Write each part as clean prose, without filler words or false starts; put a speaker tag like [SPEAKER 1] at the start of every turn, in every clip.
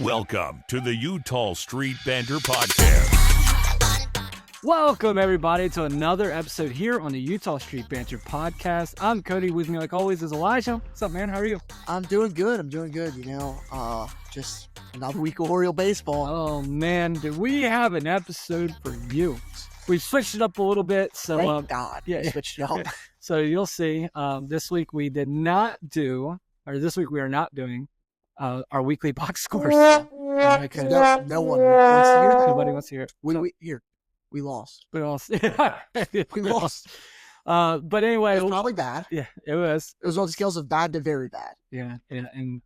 [SPEAKER 1] Welcome to the Eutaw Street Banter podcast.
[SPEAKER 2] Welcome, everybody, to another episode here on the Eutaw Street Banter podcast. I'm Cody. With me, like always, is Elijah. What's up, man? How are you?
[SPEAKER 3] I'm doing good. Just another week of Oriole baseball.
[SPEAKER 2] Oh, man. Did we have an episode for you? We switched it up a little bit. So,
[SPEAKER 3] Thank God.
[SPEAKER 2] Yeah,
[SPEAKER 3] Switched it up.
[SPEAKER 2] So you'll see. This week we are not doing our weekly box scores.
[SPEAKER 3] Okay. No one wants to hear that.
[SPEAKER 2] Nobody wants to hear it.
[SPEAKER 3] We lost.
[SPEAKER 2] We lost.
[SPEAKER 3] We lost.
[SPEAKER 2] But anyway,
[SPEAKER 3] It was probably bad.
[SPEAKER 2] yeah, it was.
[SPEAKER 3] It was on the scales of bad to very bad.
[SPEAKER 2] Yeah, and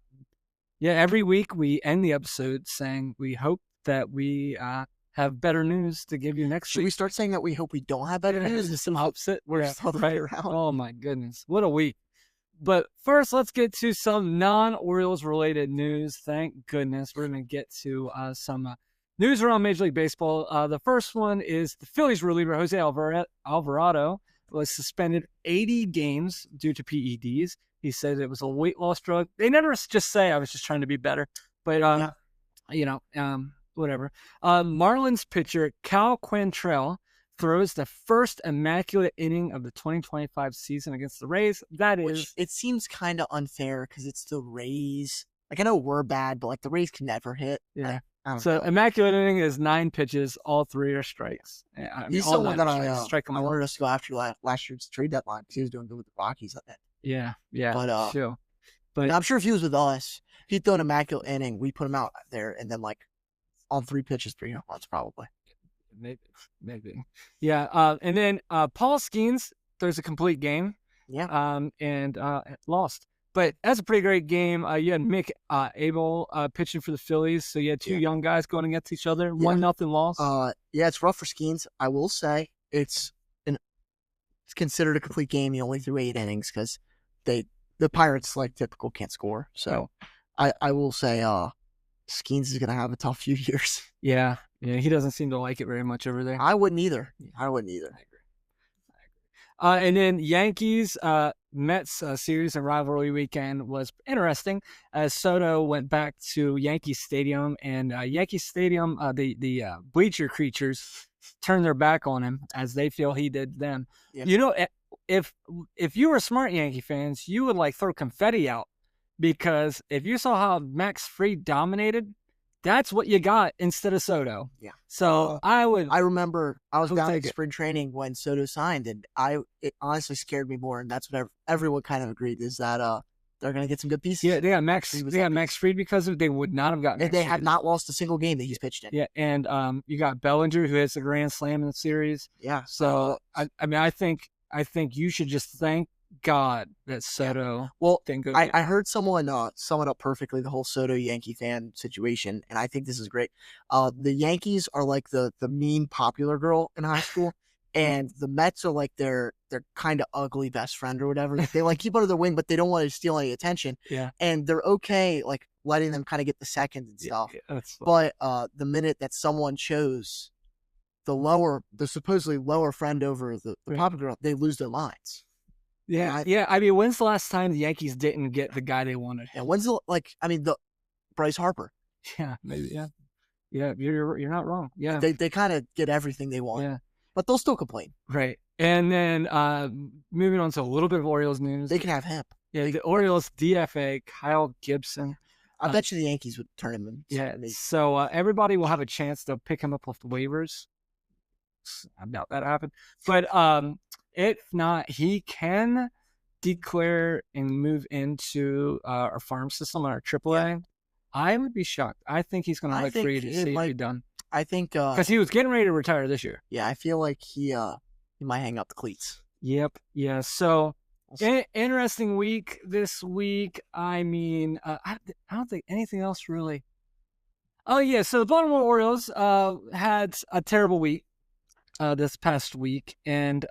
[SPEAKER 2] every week we end the episode saying we hope that we have better news to give you next
[SPEAKER 3] Should
[SPEAKER 2] week.
[SPEAKER 3] we start saying that we hope we don't have better news?
[SPEAKER 2] Just some opposite. We're
[SPEAKER 3] just the other way around.
[SPEAKER 2] Oh my goodness, what a week! But first, let's get to some non-Orioles related news. Thank goodness we're going to get to some news around Major League Baseball. The first one is the Phillies reliever Jose Alvarado was suspended 80 games due to PEDs. He said it was a weight loss drug. They never just say I was just trying to be better, but whatever. Marlins pitcher Cal Quantrill throws the first immaculate inning of the 2025 season against the Rays.
[SPEAKER 3] Which it seems kind of unfair because it's the Rays. Like, I know we're bad, but like the Rays can never hit.
[SPEAKER 2] Yeah.
[SPEAKER 3] I don't
[SPEAKER 2] So
[SPEAKER 3] know.
[SPEAKER 2] immaculate inning is 9 pitches, all 3 are strikes.
[SPEAKER 3] He's
[SPEAKER 2] all
[SPEAKER 3] someone
[SPEAKER 2] 9
[SPEAKER 3] that
[SPEAKER 2] are strikes.
[SPEAKER 3] I wanted us to go after last year's trade deadline because he was doing good with the Rockies.
[SPEAKER 2] Yeah,
[SPEAKER 3] But,
[SPEAKER 2] sure.
[SPEAKER 3] And I'm sure if he was with us, he'd throw an immaculate inning. We put him out there, and then like on 3 pitches, 3 home runs probably.
[SPEAKER 2] Maybe. Yeah. And then Paul Skeens throws a complete game.
[SPEAKER 3] Yeah.
[SPEAKER 2] And lost. But that's a pretty great game. You had Mick Abel pitching for the Phillies, so you had 2 young guys going against each other. 1-0 loss.
[SPEAKER 3] Yeah, it's rough for Skeens. I will say it's considered a complete game. He only threw 8 innings because the Pirates, like typical, can't score. So I will say Skeens is gonna have a tough few years.
[SPEAKER 2] Yeah. He doesn't seem to like it very much over there.
[SPEAKER 3] I wouldn't either.
[SPEAKER 2] I agree. And then Yankees Mets series and rivalry weekend was interesting as Soto went back to Yankee Stadium, and Yankee Stadium, the bleacher creatures turned their back on him as they feel he did them.
[SPEAKER 3] Yeah.
[SPEAKER 2] You know, if you were smart Yankee fans, you would like throw confetti out, because if you saw how Max Fried dominated, that's what you got instead of Soto.
[SPEAKER 3] Yeah.
[SPEAKER 2] So I
[SPEAKER 3] remember I was down at
[SPEAKER 2] take it.
[SPEAKER 3] spring training when Soto signed, and it honestly scared me more. And that's what everyone kind of agreed is that they're gonna get some good pieces.
[SPEAKER 2] Yeah, they got Max Fried because of it. They would not have gotten.
[SPEAKER 3] They have not lost a single game that he's pitched in.
[SPEAKER 2] Yeah, and you got Bellinger, who hits a grand slam in the series.
[SPEAKER 3] Yeah.
[SPEAKER 2] So I think you should just thank God that Soto.
[SPEAKER 3] Well,
[SPEAKER 2] didn't go.
[SPEAKER 3] I heard someone sum it up perfectly, the whole Soto Yankee fan situation, and I think this is great. The Yankees are like the mean popular girl in high school, and the Mets are like their kind of ugly best friend or whatever. They like keep under their wing, but they don't want to steal any attention.
[SPEAKER 2] Yeah.
[SPEAKER 3] And they're okay like letting them kind of get the second and stuff.
[SPEAKER 2] Yeah, that's
[SPEAKER 3] But the minute that someone chose the supposedly lower friend over the popular girl, they lose their minds.
[SPEAKER 2] yeah. I mean, when's the last time the Yankees didn't get the guy they wanted?
[SPEAKER 3] And when's the Bryce Harper?
[SPEAKER 2] Yeah, maybe. Yeah. You're not wrong. Yeah.
[SPEAKER 3] They kind of get everything they want.
[SPEAKER 2] Yeah.
[SPEAKER 3] But they'll still complain.
[SPEAKER 2] Right. And then moving on to a little bit of Orioles news.
[SPEAKER 3] They can have him.
[SPEAKER 2] Yeah, the Orioles DFA Kyle Gibson.
[SPEAKER 3] I bet you the Yankees would turn him in.
[SPEAKER 2] Yeah. So everybody will have a chance to pick him up off the waivers. I doubt that happened. But if not, he can declare and move into our farm system on our AAA. Yeah. I would be shocked. I think he's going to like free to see it be done.
[SPEAKER 3] I think
[SPEAKER 2] because he was getting ready to retire this year.
[SPEAKER 3] Yeah, I feel like he might hang up the cleats.
[SPEAKER 2] Yep. Yeah. So interesting week this week. I mean, I don't think anything else really. Oh yeah. So the Baltimore Orioles had a terrible week this past week, and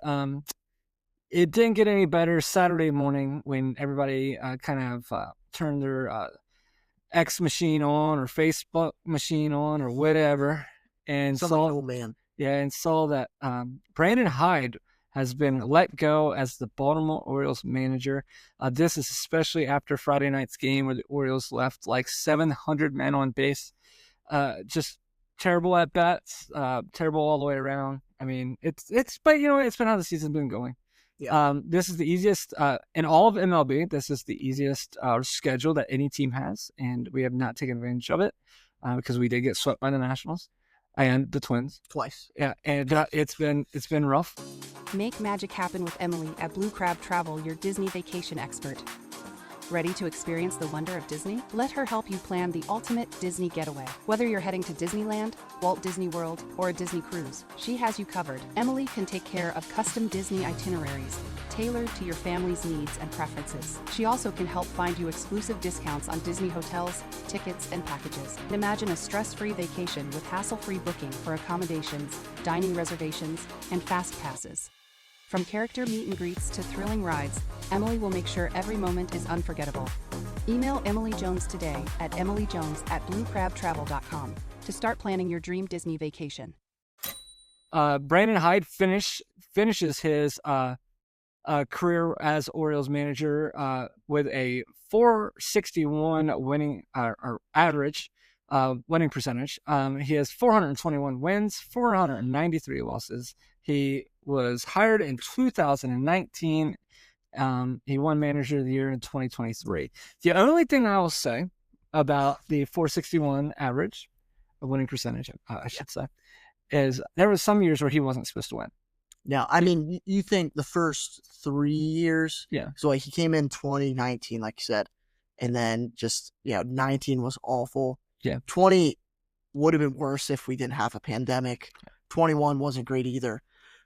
[SPEAKER 2] it didn't get any better Saturday morning when everybody kind of turned their X machine on or Facebook machine on or whatever, and saw
[SPEAKER 3] old man.
[SPEAKER 2] Yeah, and saw that Brandon Hyde has been let go as the Baltimore Orioles manager. This is especially after Friday night's game where the Orioles left like 700 men on base. Just terrible at bats, terrible all the way around. I mean, but it's been how the season's been going.
[SPEAKER 3] Yeah.
[SPEAKER 2] This is the easiest in all of MLB. This is the easiest schedule that any team has, and we have not taken advantage of it because we did get swept by the Nationals and the Twins
[SPEAKER 3] Twice.
[SPEAKER 2] Yeah, and it's been rough.
[SPEAKER 4] Make magic happen with Emily at Blue Crab Travel, your Disney vacation expert. Ready to experience the wonder of Disney? Let her help you plan the ultimate Disney getaway. Whether you're heading to Disneyland, Walt Disney World, or a Disney cruise, she has you covered. Emily can take care of custom Disney itineraries, tailored to your family's needs and preferences. She also can help find you exclusive discounts on Disney hotels, tickets, and packages. Imagine a stress-free vacation with hassle-free booking for accommodations, dining reservations, and fast passes. From character meet and greets to thrilling rides, Emily will make sure every moment is unforgettable. Email Emily Jones today at emilyjones@bluecrabtravel.com to start planning your dream Disney vacation.
[SPEAKER 2] Brandon Hyde finishes his career as Orioles manager with a 461 winning or average winning percentage. He has 421 wins, 493 losses. He was hired in 2019. He won Manager of the Year in 2023. The only thing I will say about the 461 average, winning percentage, I should say, is there was some years where he wasn't supposed to win.
[SPEAKER 3] Now, I mean, you think the first 3 years?
[SPEAKER 2] Yeah.
[SPEAKER 3] So like he came in 2019, like you said, and then just 19 was awful.
[SPEAKER 2] Yeah.
[SPEAKER 3] 20 would have been worse if we didn't have a pandemic. 21 wasn't great either.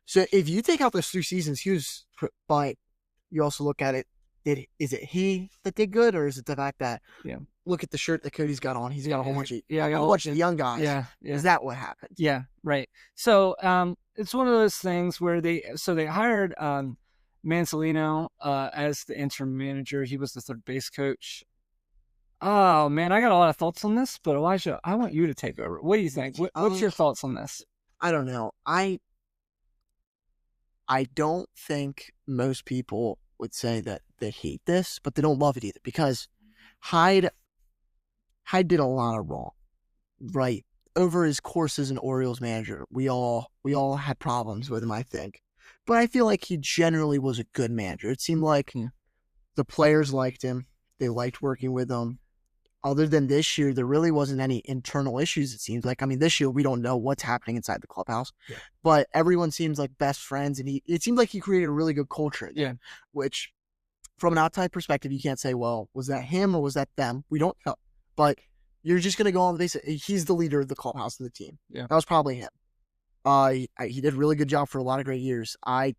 [SPEAKER 3] So if you take out those 3 seasons, he was. But you also look at it. Is it he that did good, or is it the fact that look at the shirt that Cody's got on? He's got a whole bunch of young guys.
[SPEAKER 2] Yeah.
[SPEAKER 3] Is that what happened?
[SPEAKER 2] Yeah, right. So it's one of those things where they hired Mansolino as the interim manager. He was the third base coach. Oh man, I got a lot of thoughts on this, but Elijah, I want you to take over. What do you think? What's your thoughts on this?
[SPEAKER 3] I don't know. I don't think most people would say that they hate this, but they don't love it either, because Hyde did a lot of wrong, right? Over his course as an Orioles manager, we all had problems with him, I think. But I feel like he generally was a good manager. It seemed like the players liked him. They liked working with him. Other than this year, there really wasn't any internal issues, it seems like. I mean, this year, we don't know what's happening inside the clubhouse. Yeah. But everyone seems like best friends, and it seemed like he created a really good culture.
[SPEAKER 2] Yeah.
[SPEAKER 3] Which, from an outside perspective, you can't say, well, was that him or was that them? We don't know. But you're just going to go on the basis. He's the leader of the clubhouse of the team.
[SPEAKER 2] Yeah.
[SPEAKER 3] That was probably him. He did a really good job for a lot of great years. I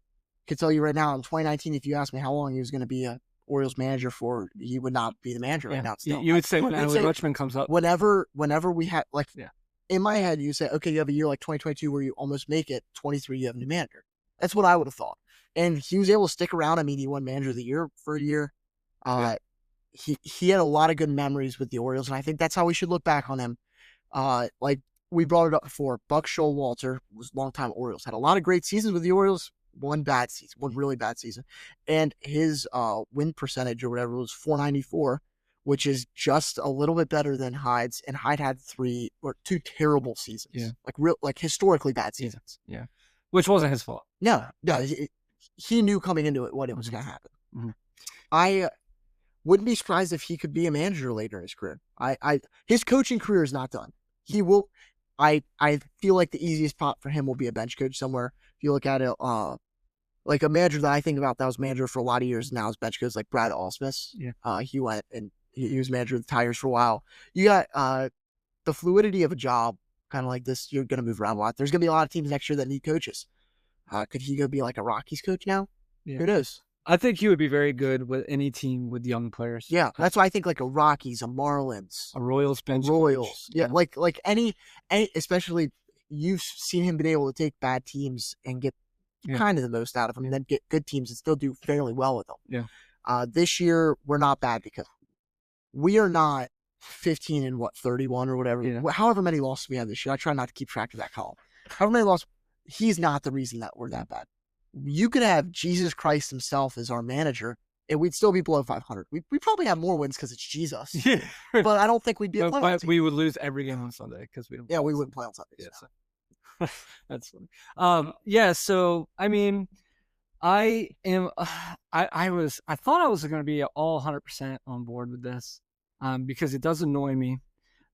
[SPEAKER 3] could tell you right now, in 2019, if you asked me how long he was going to be a Orioles manager for, he would not be the manager right now. Still.
[SPEAKER 2] You would say when Adley Rutschman comes up.
[SPEAKER 3] Whenever we had, in my head, you say, okay, you have a year like 2022 where you almost make it. 23, you have a new manager. That's what I would have thought. And he was able to stick around. I mean, he won Manager of the Year for a year. He had a lot of good memories with the Orioles, and I think that's how we should look back on him. Like we brought it up before, Buck Showalter was longtime Orioles, had a lot of great seasons with the Orioles. One really bad season, and his win percentage or whatever was 494, which is just a little bit better than Hyde's. And Hyde had 2 terrible seasons, like historically bad seasons.
[SPEAKER 2] Yeah, which wasn't his fault.
[SPEAKER 3] No, he knew coming into it what it was going to happen. Mm-hmm. I wouldn't be surprised if he could be a manager later in his career. His coaching career is not done. He will. I feel like the easiest spot for him will be a bench coach somewhere. If you look at it, like a manager that I think about that was manager for a lot of years now is bench coach, like Brad Ausmus.
[SPEAKER 2] Yeah.
[SPEAKER 3] He went and he was manager of the Tigers for a while. You got the fluidity of a job, kind of like this. You're going to move around a lot. There's going to be a lot of teams next year that need coaches. Could he go be like a Rockies coach now?
[SPEAKER 2] Yeah.
[SPEAKER 3] Who knows?
[SPEAKER 2] I think he would be very good with any team with young players.
[SPEAKER 3] Yeah, that's why I think like a Rockies, a Marlins,
[SPEAKER 2] a Royals bench.
[SPEAKER 3] Royals. Yeah, like any, especially you've seen him been able to take bad teams and get kind of the most out of them, and then get good teams and still do fairly well with them.
[SPEAKER 2] Yeah.
[SPEAKER 3] This year we're not bad because we are not 15 and 31 or whatever.
[SPEAKER 2] Yeah.
[SPEAKER 3] However many losses we have this year, I try not to keep track of that column. However many losses, he's not the reason that we're that bad. you could have Jesus Christ himself as our manager, and we'd still be below 500. We probably have more wins because it's Jesus.
[SPEAKER 2] Yeah.
[SPEAKER 3] But I don't think we'd be a playoff
[SPEAKER 2] But
[SPEAKER 3] team.
[SPEAKER 2] we would lose every game on Sunday because we don't.
[SPEAKER 3] Yeah, we wouldn't play on Sundays.
[SPEAKER 2] Yeah,
[SPEAKER 3] no.
[SPEAKER 2] so. That's funny. Yeah. So I mean, I am. I thought I was going to be all 100% on board with this, because it does annoy me,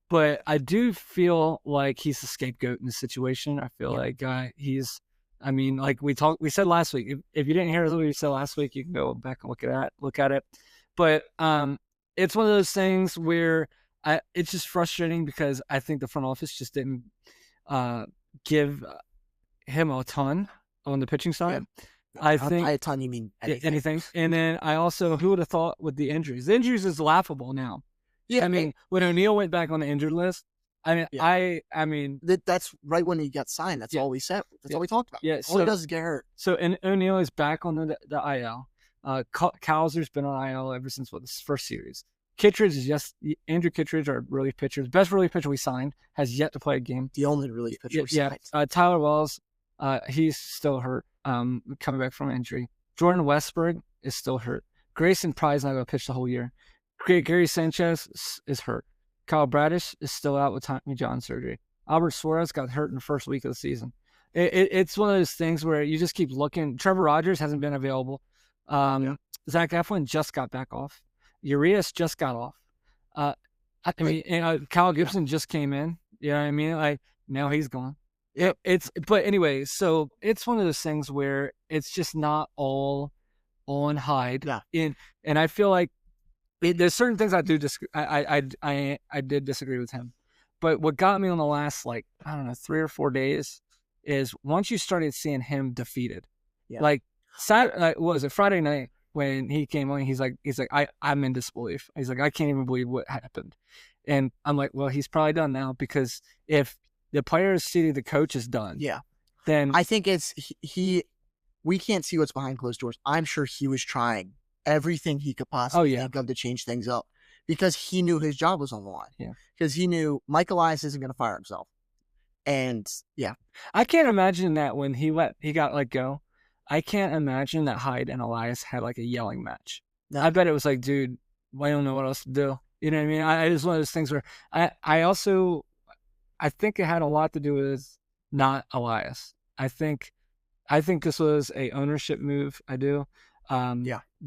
[SPEAKER 2] but I do feel like he's the scapegoat in this situation. I feel like he's. I mean, like we said last week. If you didn't hear what we said last week, you can go back and look at it. But it's one of those things where it's just frustrating because I think the front office just didn't give him a ton on the pitching side.
[SPEAKER 3] Yeah.
[SPEAKER 2] I think
[SPEAKER 3] by a ton, you mean
[SPEAKER 2] anything. And then I also, who would have thought with the injuries? The injuries is laughable now.
[SPEAKER 3] Yeah,
[SPEAKER 2] I mean, when O'Neal went back on the injured list, I mean,
[SPEAKER 3] Yeah.
[SPEAKER 2] I mean,
[SPEAKER 3] that's right when he got signed. That's all we said. That's all we talked about.
[SPEAKER 2] Yeah,
[SPEAKER 3] all he does is get hurt.
[SPEAKER 2] So, and O'Neal is back on the IL. Kowser's been on IL ever since this first series. Kittredge is Andrew Kittredge, our relief pitcher, the best relief pitcher we signed, has yet to play a game.
[SPEAKER 3] The only relief pitcher.
[SPEAKER 2] Yeah. Tyler Wells, he's still hurt, coming back from injury. Jordan Westberg is still hurt. Grayson Pride's not going to pitch the whole year. Gary Sanchez is hurt. Kyle Bradish is still out with Tommy John surgery. Albert Suarez got hurt in the first week of the season. It's one of those things where you just keep looking. Trevor Rogers hasn't been available. Zach Eflin just got back off. Urias just got off. I mean, Kyle Gibson just came in. You know what I mean? Like, now he's gone. But anyway, so it's one of those things where it's just not all on Hyde.
[SPEAKER 3] Yeah.
[SPEAKER 2] And I feel like there's certain things I do disagree. I did disagree with him, but what got me on the last, like, I don't know, 3 or 4 days is once you started seeing him defeated.
[SPEAKER 3] Yeah.
[SPEAKER 2] Like what was it, Friday night when he came on? He's like I'm in disbelief. He's like, I can't even believe what happened, and I'm like, well, he's probably done now, because if the players see the coach is done, then
[SPEAKER 3] I think it's he. We can't see what's behind closed doors. I'm sure he was trying everything he could possibly think of to change things up, because he knew his job was on the line.
[SPEAKER 2] Yeah.
[SPEAKER 3] Because he knew Mike Elias isn't going to fire himself. And
[SPEAKER 2] I can't imagine that when he got let go. I can't imagine that Hyde and Elias had like a yelling match.
[SPEAKER 3] No.
[SPEAKER 2] I bet it was like, dude, I don't know what else to do. You know what I mean? I just one of those things where I think it had a lot to do with not Elias. I think this was a ownership move. I do.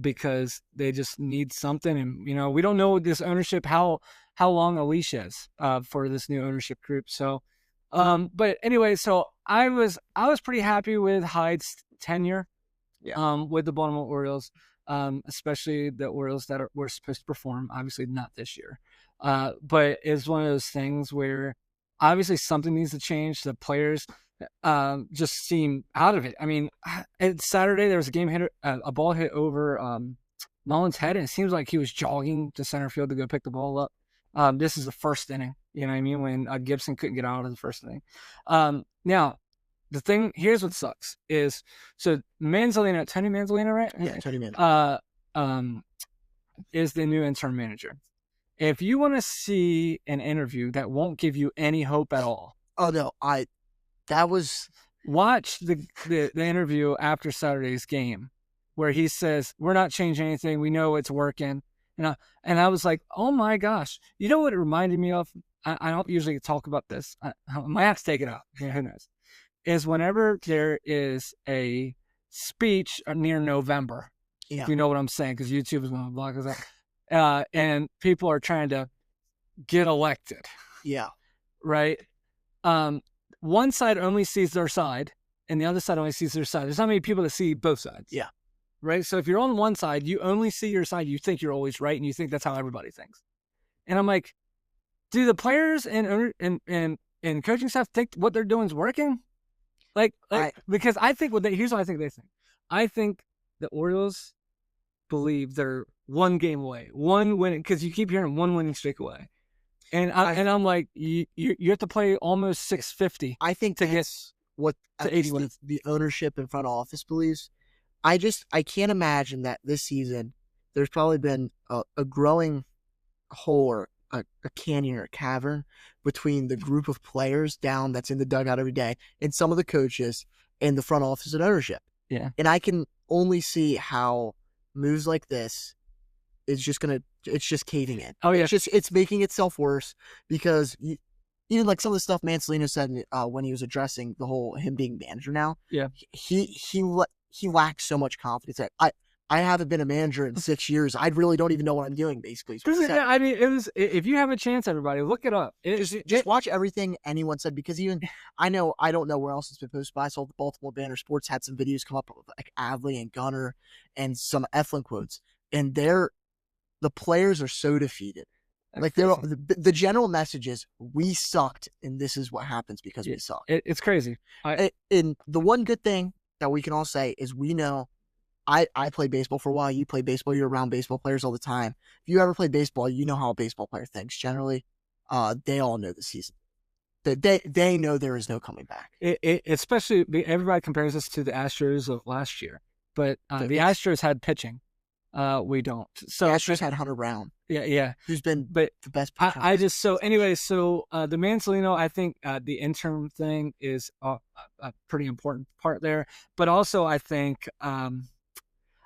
[SPEAKER 2] Because they just need something, and we don't know this ownership how long a leash is for this new ownership group. So, but anyway, so I was pretty happy with Hyde's tenure, with the Baltimore Orioles, especially the Orioles that were supposed to perform. Obviously, not this year, but it's one of those things where obviously something needs to change. The players just seem out of it. I mean, it's Saturday. There was a ball hit over Mullins' head, and it seems like he was jogging to center field to go pick the ball up. This is the first inning, you know what I mean, when Gibson couldn't get out of the first inning. Now, the thing, here's what sucks is, so Tony Manzolino, right?
[SPEAKER 3] Yeah, Tony Manzolino.
[SPEAKER 2] Is the new interim manager. If you want to see an interview that won't give you any hope at all, watch the interview after Saturday's game, where he says, we're not changing anything. We know it's working. And I was like, oh my gosh. You know what it reminded me of? I don't usually talk about this. I might have to take it out. Yeah, who knows? Is whenever there is a speech near November, if you know what I'm saying, because YouTube is going to block us out, and people are trying to get elected.
[SPEAKER 3] Yeah.
[SPEAKER 2] Right? One side only sees their side, and the other side only sees their side. There's not many people that see both sides.
[SPEAKER 3] Yeah.
[SPEAKER 2] Right? So if you're on one side, you only see your side. You think you're always right, and you think that's how everybody thinks. And I'm like, do the players and coaching staff think what they're doing is working? Because I think here's what I think they think. I think the Orioles believe they're one game away, one winning, because you keep hearing one winning streak away. And I'm like, you have to play almost 650.
[SPEAKER 3] I think
[SPEAKER 2] to get
[SPEAKER 3] what
[SPEAKER 2] to 80 wins.
[SPEAKER 3] The ownership and front office believes. I can't imagine that this season there's probably been a growing hole or a canyon or a cavern between the group of players down that's in the dugout every day and some of the coaches and the front office and ownership.
[SPEAKER 2] Yeah.
[SPEAKER 3] And I can only see how moves like this is just it's just caving in.
[SPEAKER 2] Oh, yeah.
[SPEAKER 3] It's making itself worse because even like some of the stuff Mansolino said when he was addressing the whole him being manager now.
[SPEAKER 2] Yeah.
[SPEAKER 3] He lacks so much confidence that I haven't been a manager in 6 years. I really don't even know what I'm doing, basically.
[SPEAKER 2] I mean, it was, if you have a chance, everybody, look it up.
[SPEAKER 3] Just watch everything anyone said, because even I don't know where else it's been posted, but I saw the Baltimore Banter Sports had some videos come up with like Adley and Gunner and some Eflin quotes, and the players are so defeated. Like the general message is, we sucked, and this is what happens because we suck.
[SPEAKER 2] It's crazy.
[SPEAKER 3] And the one good thing that we can all say is, we know, I played baseball for a while. You play baseball. You're around baseball players all the time. If you ever played baseball, you know how a baseball player thinks. Generally, they all know the season. They know there is no coming back.
[SPEAKER 2] Especially, everybody compares this to the Astros of last year, but the Astros had pitching. We don't. So
[SPEAKER 3] the Astros had Hunter Brown.
[SPEAKER 2] Yeah.
[SPEAKER 3] Who's been
[SPEAKER 2] the
[SPEAKER 3] best
[SPEAKER 2] pitcher. The Mansolino, I think the interim thing is a pretty important part there. But also, I think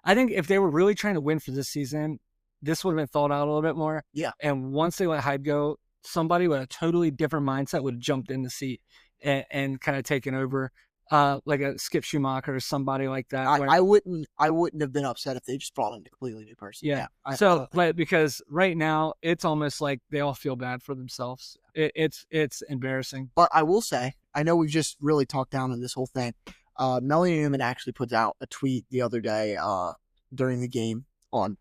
[SPEAKER 2] if they were really trying to win for this season, this would have been thought out a little bit more.
[SPEAKER 3] Yeah.
[SPEAKER 2] And once they let Hyde go, somebody with a totally different mindset would have jumped in the seat and kind of taken over, like a Skip Schumacher or somebody like that.
[SPEAKER 3] I wouldn't have been upset if they just brought in a completely new person.
[SPEAKER 2] Yeah.
[SPEAKER 3] Like,
[SPEAKER 2] because right now it's almost like they all feel bad for themselves. It's embarrassing.
[SPEAKER 3] But I will say, I know we've just really talked down on this whole thing. Melanie Newman actually put out a tweet the other day during the game on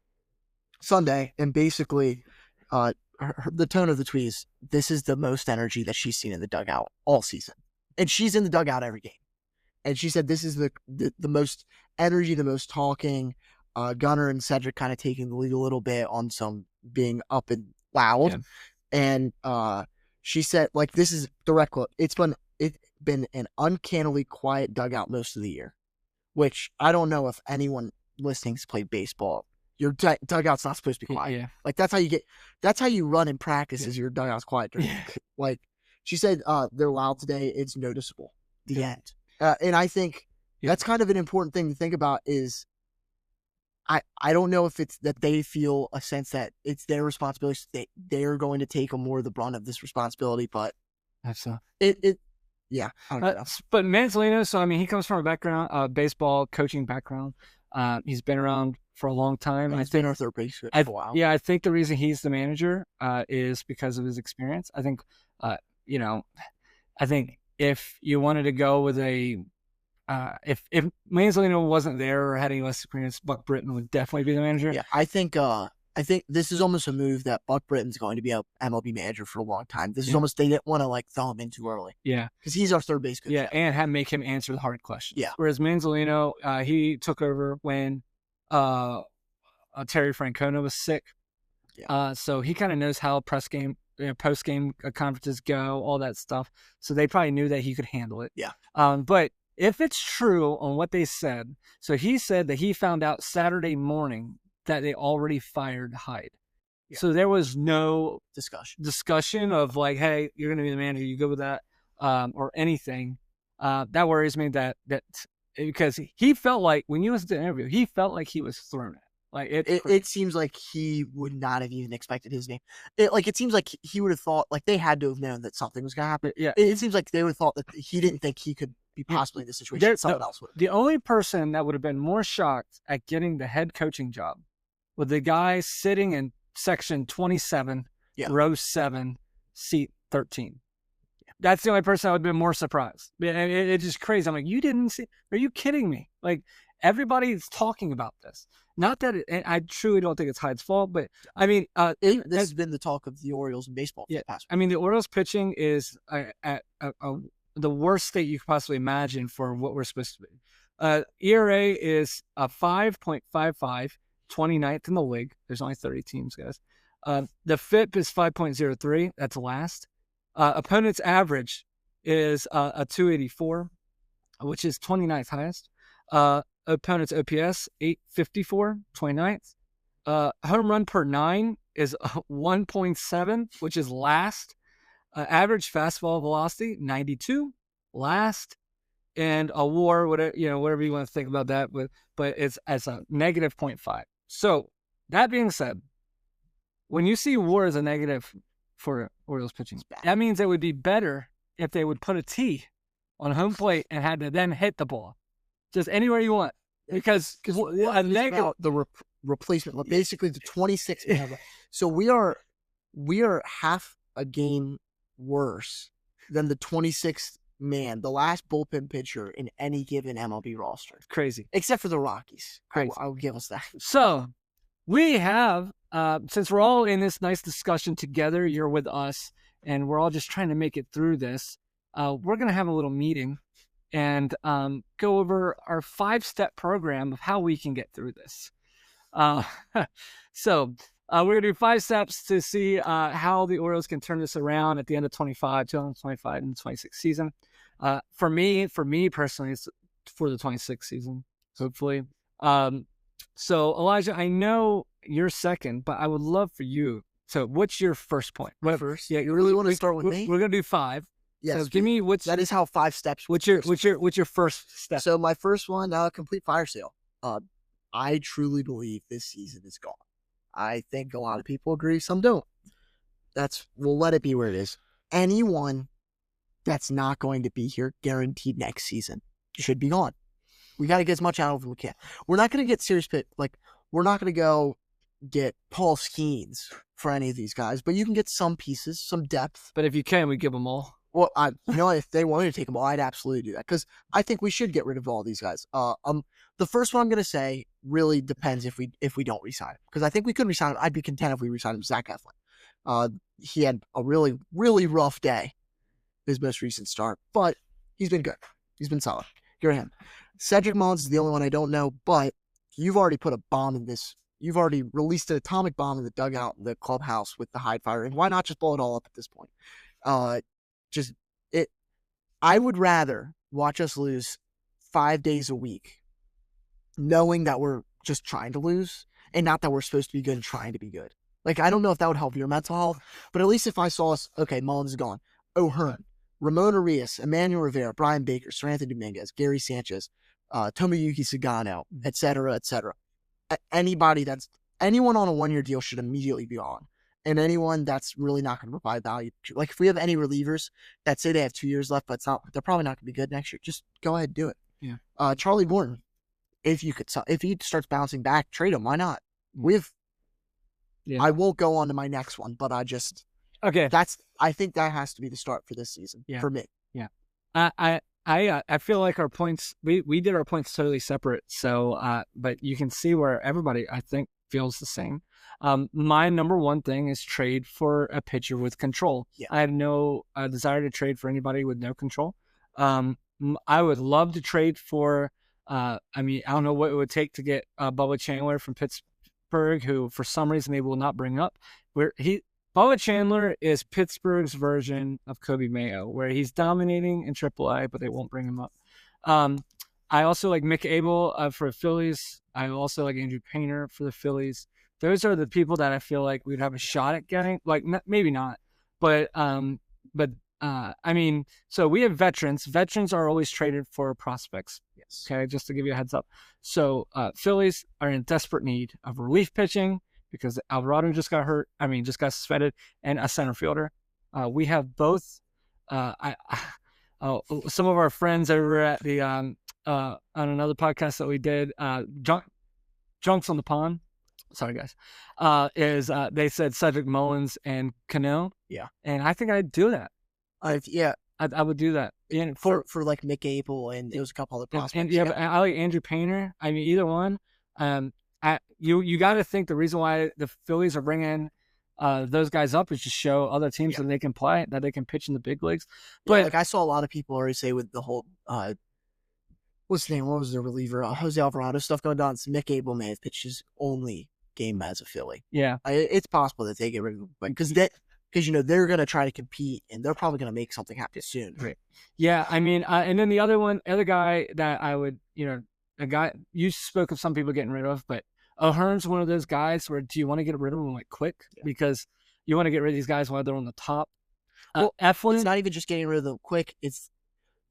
[SPEAKER 3] Sunday, and basically the tone of the tweet is, this is the most energy that she's seen in the dugout all season. And she's in the dugout every game. And she said this is the most energy, the most talking. Gunner and Cedric kind of taking the lead a little bit on some being up and loud. Yeah. And she said, like, this is direct quote, it's been an uncannily quiet dugout most of the year, which I don't know if anyone listening's played baseball. Your dugout's not supposed to be quiet.
[SPEAKER 2] Yeah.
[SPEAKER 3] Like, that's how you run in practice, is your dugout's quiet. Like, she said, they're loud today. It's noticeable. The end. And I think that's kind of an important thing to think about is, I don't know if it's that they feel a sense that it's their responsibility. They're going to take more of the brunt of this responsibility, but
[SPEAKER 2] that's
[SPEAKER 3] yeah. I don't know.
[SPEAKER 2] But Mansolino, so I mean, he comes from a background, baseball coaching background. He's been around for a long time.
[SPEAKER 3] He's been our third base for a while.
[SPEAKER 2] Yeah, I think the reason he's the manager is because of his experience. I think, I think if you wanted to go with if Mansolino wasn't there or had any less experience, Buck Britton would definitely be the manager.
[SPEAKER 3] Yeah, I think this is almost a move that Buck Britton's going to be a MLB manager for a long time. This is almost, they didn't want to like throw him in too early.
[SPEAKER 2] Yeah,
[SPEAKER 3] because he's our third base coach.
[SPEAKER 2] Yeah, and make him answer the hard questions.
[SPEAKER 3] Yeah.
[SPEAKER 2] Whereas Mansolino, he took over when Terry Francona was sick. Yeah. So he kind of knows how post game conferences go, all that stuff. So they probably knew that he could handle it.
[SPEAKER 3] Yeah.
[SPEAKER 2] But if it's true on what they said, so he said that he found out Saturday morning that they already fired Hyde. Yeah. So there was no discussion of like, hey, you're going to be the manager, you go with that, or anything. That worries me that because he felt like, when you listen to the interview, he felt like he was thrown at. Like
[SPEAKER 3] it seems like he would not have even expected his name. It seems like he would have thought, like, they had to have known that something was going to happen.
[SPEAKER 2] Yeah.
[SPEAKER 3] It seems like they would have thought that he didn't think he could be possibly in this situation. Someone else would.
[SPEAKER 2] The only person that would have been more shocked at getting the head coaching job was the guy sitting in section 27, row 7, seat 13. Yeah. That's the only person I would have been more surprised. It's just crazy. I'm like, you didn't see? Are you kidding me? Like, everybody's talking about this. Not that and I truly don't think it's Hyde's fault, but I mean,
[SPEAKER 3] this has been the talk of the Orioles in baseball. For the past week.
[SPEAKER 2] I mean, the Orioles pitching is at the worst state you could possibly imagine for what we're supposed to be. ERA is a 5.55, 29th in the league. There's only 30 teams, guys. The FIP is 5.03. That's last. Opponent's average is a 284, which is 29th highest. Opponent's OPS, 854, 29th. Home run per 9 is 1.7, which is last. Average fastball velocity, 92, last. and a WAR, whatever you want to think about that, but it's as a negative 0.5. So that being said, when you see WAR as a negative for Orioles pitching, that means it would be better if they would put a T on home plate and had to then hit the ball just anywhere you want, because a negative
[SPEAKER 3] the replacement, basically the 26. So we are half a game worse than the 26th man, the last bullpen pitcher in any given MLB roster.
[SPEAKER 2] Crazy,
[SPEAKER 3] except for the Rockies.
[SPEAKER 2] Crazy.
[SPEAKER 3] I'll give us that.
[SPEAKER 2] So we have, since we're all in this nice discussion together, you're with us, and we're all just trying to make it through this. We're going to have a little meeting and go over our 5-step program of how we can get through this. So we're going to do 5 steps to see how the Orioles can turn this around at the end of 2025 and 26 season. For me personally, it's for the 26 season, hopefully. So Elijah, I know you're second, but I would love for you. So what's your first point?
[SPEAKER 3] First? Yeah, you really want to start with me?
[SPEAKER 2] We're going to do 5.
[SPEAKER 3] Yes.
[SPEAKER 2] So give me
[SPEAKER 3] that is how 5 steps.
[SPEAKER 2] What's your first step?
[SPEAKER 3] So my first one, complete fire sale. I truly believe this season is gone. I think a lot of people agree, some don't. We'll let it be where it is. Anyone that's not going to be here guaranteed next season should be gone. We got to get as much out of them as we can. We're not going to get serious pit. We're not going to go get Paul Skeens for any of these guys, but you can get some pieces, some depth.
[SPEAKER 2] But if you can, we give them all.
[SPEAKER 3] Well, if they wanted to take them all, I'd absolutely do that, because I think we should get rid of all these guys. The first one I'm going to say really depends if we don't resign him, because I think we could resign him. I'd be content if we resigned him. Zach Eflin. He had a really, really rough day, his most recent start, but he's been good. He's been solid. Good him. Cedric Mullins is the only one I don't know, but you've already put a bomb in this. You've already released an atomic bomb in the dugout, in the clubhouse with the hide fire, and why not just blow it all up at this point? I would rather watch us lose 5 days a week, knowing that we're just trying to lose, and not that we're supposed to be good and trying to be good. I don't know if that would help your mental health, but at least if I saw us, okay, Mullins is gone. O'Hearn, Ramon Arias, Emmanuel Rivera, Brian Baker, Sir Anthony Dominguez, Gary Sanchez, Tomoyuki Sagano, et cetera, et cetera. Anyone on a 1-year deal should immediately be on. And anyone that's really not going to provide value. If we have any relievers that say they have 2 years left, but they're probably not going to be good next year, just go ahead and do it.
[SPEAKER 2] Yeah.
[SPEAKER 3] Charlie Morton, if he starts bouncing back, trade him. Why not? I won't go on to my next one, but I think that has to be the start for this season for me.
[SPEAKER 2] Yeah. I feel like our points, we did our points totally separate. So, but you can see where everybody, I think, feels the same. My number one thing is trade for a pitcher with control.
[SPEAKER 3] Yeah.
[SPEAKER 2] I have no desire to trade for anybody with no control. I would love to trade for, I don't know what it would take to get Bubba Chandler from Pittsburgh, who for some reason they will not bring up. Bubba Chandler is Pittsburgh's version of Kobe Mayo, where he's dominating in AAA, but they won't bring him up. I also like Mick Abel for the Phillies. I also like Andrew Painter for the Phillies. Those are the people that I feel like we'd have a shot at getting. Maybe not, but so we have veterans. Veterans are always traded for prospects.
[SPEAKER 3] Yes.
[SPEAKER 2] Okay, just to give you a heads up. So Phillies are in desperate need of relief pitching because Alvarado just got hurt. Just got suspended, and a center fielder. We have both. Some of our friends over at the on another podcast that we did, Junks on the Pond. Sorry, guys. They said Cedric Mullins and Cano.
[SPEAKER 3] Yeah.
[SPEAKER 2] And I think I'd do that. I would do that. And
[SPEAKER 3] for like Mick Abel, and there was a couple other prospects.
[SPEAKER 2] But I like Andrew Painter. Either one. You got to think the reason why the Phillies are bringing those guys up is to show other teams that they can play, that they can pitch in the big leagues. But
[SPEAKER 3] I saw a lot of people already say with the whole what's his name? What was the reliever? Jose Alvarado stuff going on. So Mick Abel may have pitched his only game as a Philly.
[SPEAKER 2] Yeah,
[SPEAKER 3] it's possible that they get rid of him, because they're going to try to compete, and they're probably going to make something happen soon.
[SPEAKER 2] Right. Yeah, and then the other guy that I would, a guy you spoke of some people getting rid of, but O'Hearn's one of those guys where do you want to get rid of them quick? Yeah. Because you want to get rid of these guys while they're on the top.
[SPEAKER 3] Well,
[SPEAKER 2] Eflin,
[SPEAKER 3] it's not even just getting rid of them quick. It's